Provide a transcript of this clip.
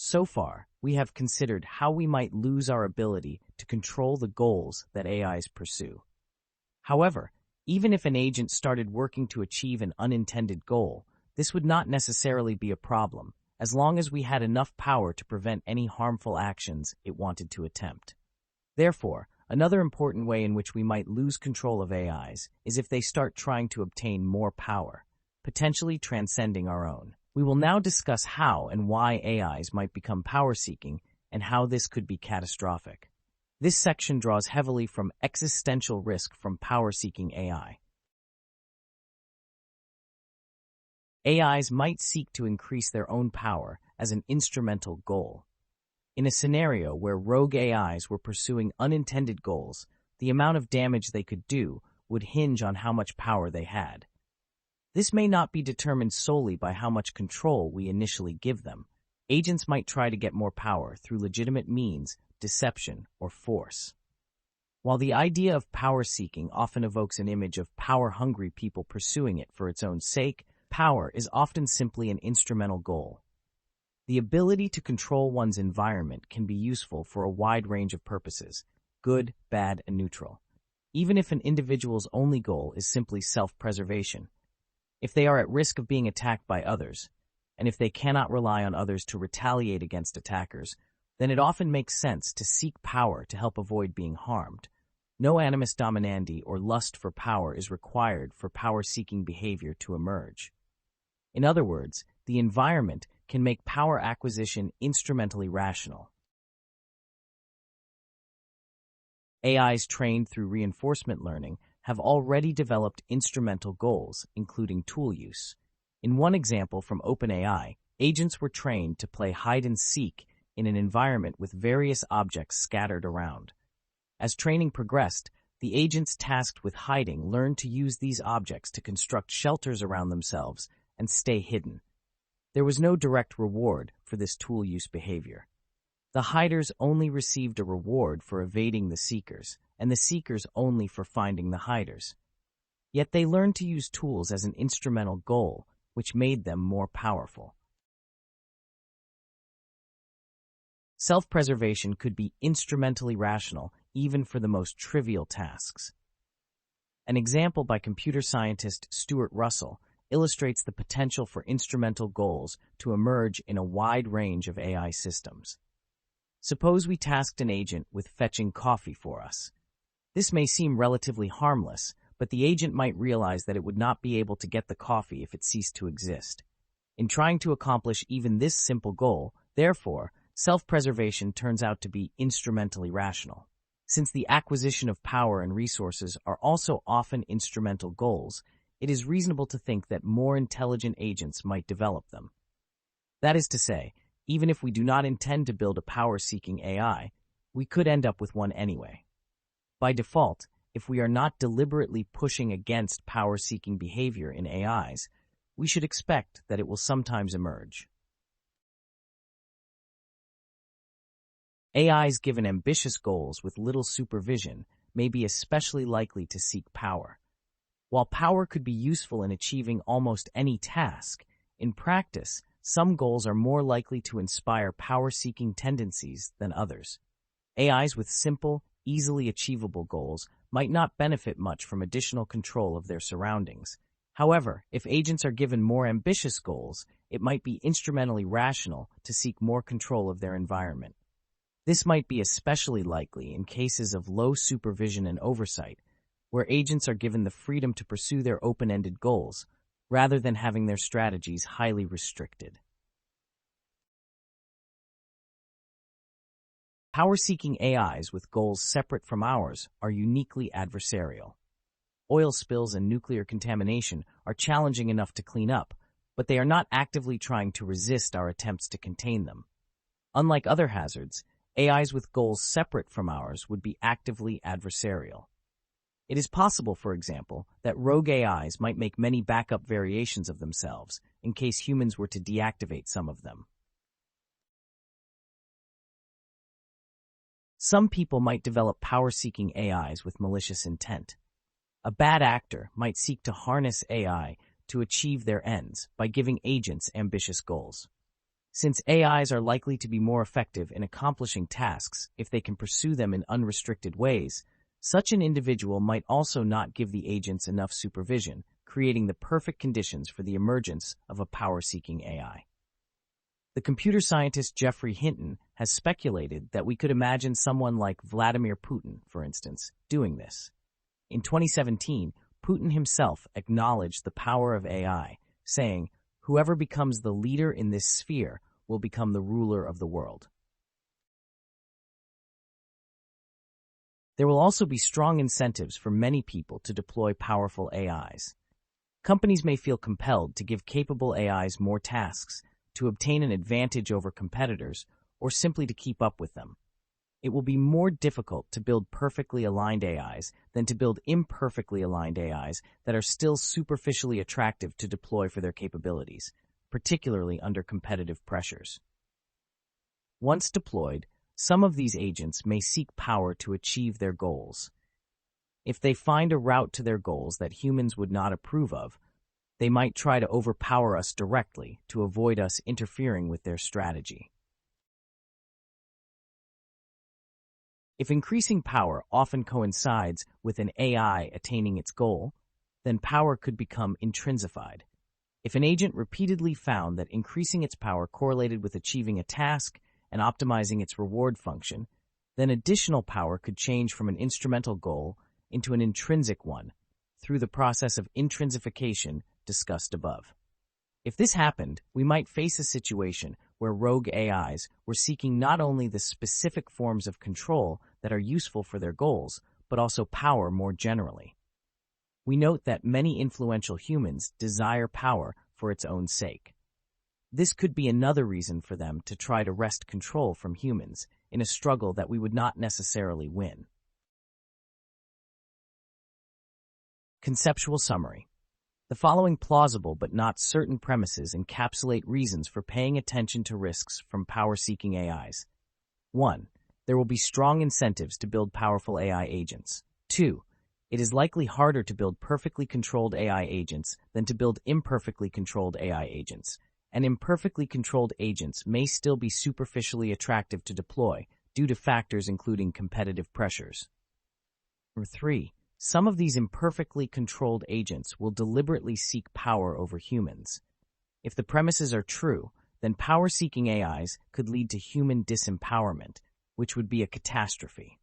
So far, we have considered how we might lose our ability to control the goals that AIs pursue. However, even if an agent started working to achieve an unintended goal, this would not necessarily be a problem, as long as we had enough power to prevent any harmful actions it wanted to attempt. Therefore, another important way in which we might lose control of AIs is if they start trying to obtain more power, potentially transcending our own. We will now discuss how and why AIs might become power-seeking and how this could be catastrophic. This section draws heavily from existential risk from power-seeking AI. AIs might seek to increase their own power as an instrumental goal. In a scenario where rogue AIs were pursuing unintended goals, the amount of damage they could do would hinge on how much power they had. This may not be determined solely by how much control we initially give them. Agents might try to get more power through legitimate means, deception, or force. While the idea of power-seeking often evokes an image of power-hungry people pursuing it for its own sake, power is often simply an instrumental goal. The ability to control one's environment can be useful for a wide range of purposes, good, bad, and neutral, even if an individual's only goal is simply self-preservation. If they are at risk of being attacked by others, and if they cannot rely on others to retaliate against attackers, then it often makes sense to seek power to help avoid being harmed. No animus dominandi or lust for power is required for power-seeking behavior to emerge. In other words, the environment can make power acquisition instrumentally rational. AIs trained through reinforcement learning have already developed instrumental goals, including tool use. In one example from OpenAI, agents were trained to play hide-and-seek in an environment with various objects scattered around. As training progressed, the agents tasked with hiding learned to use these objects to construct shelters around themselves and stay hidden. There was no direct reward for this tool use behavior. The hiders only received a reward for evading the seekers, and the seekers only for finding the hiders. Yet they learned to use tools as an instrumental goal, which made them more powerful. Self-preservation could be instrumentally rational even for the most trivial tasks. An example by computer scientist Stuart Russell illustrates the potential for instrumental goals to emerge in a wide range of AI systems. Suppose we tasked an agent with fetching coffee for us. This may seem relatively harmless, but the agent might realize that it would not be able to get the coffee if it ceased to exist. In trying to accomplish even this simple goal, therefore, self-preservation turns out to be instrumentally rational. Since the acquisition of power and resources are also often instrumental goals, it is reasonable to think that more intelligent agents might develop them. That is to say, even if we do not intend to build a power-seeking AI, we could end up with one anyway. By default, if we are not deliberately pushing against power-seeking behavior in AIs, we should expect that it will sometimes emerge. AIs given ambitious goals with little supervision may be especially likely to seek power. While power could be useful in achieving almost any task, in practice, some goals are more likely to inspire power-seeking tendencies than others. AIs with simple, easily achievable goals might not benefit much from additional control of their surroundings. However, if agents are given more ambitious goals, it might be instrumentally rational to seek more control of their environment. This might be especially likely in cases of low supervision and oversight, where agents are given the freedom to pursue their open-ended goals, rather than having their strategies highly restricted. Power-seeking AIs with goals separate from ours are uniquely adversarial. Oil spills and nuclear contamination are challenging enough to clean up, but they are not actively trying to resist our attempts to contain them. Unlike other hazards, AIs with goals separate from ours would be actively adversarial. It is possible, for example, that rogue AIs might make many backup variations of themselves in case humans were to deactivate some of them. Some people might develop power-seeking AIs with malicious intent. A bad actor might seek to harness AI to achieve their ends by giving agents ambitious goals. Since AIs are likely to be more effective in accomplishing tasks if they can pursue them in unrestricted ways, such an individual might also not give the agents enough supervision, creating the perfect conditions for the emergence of a power-seeking AI. The computer scientist Geoffrey Hinton has speculated that we could imagine someone like Vladimir Putin, for instance, doing this. In 2017, Putin himself acknowledged the power of AI, saying, "Whoever becomes the leader in this sphere will become the ruler of the world." There will also be strong incentives for many people to deploy powerful AIs. Companies may feel compelled to give capable AIs more tasks, to obtain an advantage over competitors, or simply to keep up with them. It will be more difficult to build perfectly aligned AIs than to build imperfectly aligned AIs that are still superficially attractive to deploy for their capabilities, particularly under competitive pressures. Once deployed, some of these agents may seek power to achieve their goals. If they find a route to their goals that humans would not approve of, they might try to overpower us directly to avoid us interfering with their strategy. If increasing power often coincides with an AI attaining its goal, then power could become intrinsified. If an agent repeatedly found that increasing its power correlated with achieving a task and optimizing its reward function, then additional power could change from an instrumental goal into an intrinsic one through the process of intrinsification discussed above. If this happened, we might face a situation where rogue AIs were seeking not only the specific forms of control that are useful for their goals, but also power more generally. We note that many influential humans desire power for its own sake. This could be another reason for them to try to wrest control from humans in a struggle that we would not necessarily win. Conceptual summary. The following plausible but not certain premises encapsulate reasons for paying attention to risks from power-seeking AIs. 1. There will be strong incentives to build powerful AI agents. 2. It is likely harder to build perfectly controlled AI agents than to build imperfectly controlled AI agents, and imperfectly controlled agents may still be superficially attractive to deploy due to factors including competitive pressures. 3. Some of these imperfectly controlled agents will deliberately seek power over humans. If the premises are true, then power-seeking AIs could lead to human disempowerment, which would be a catastrophe.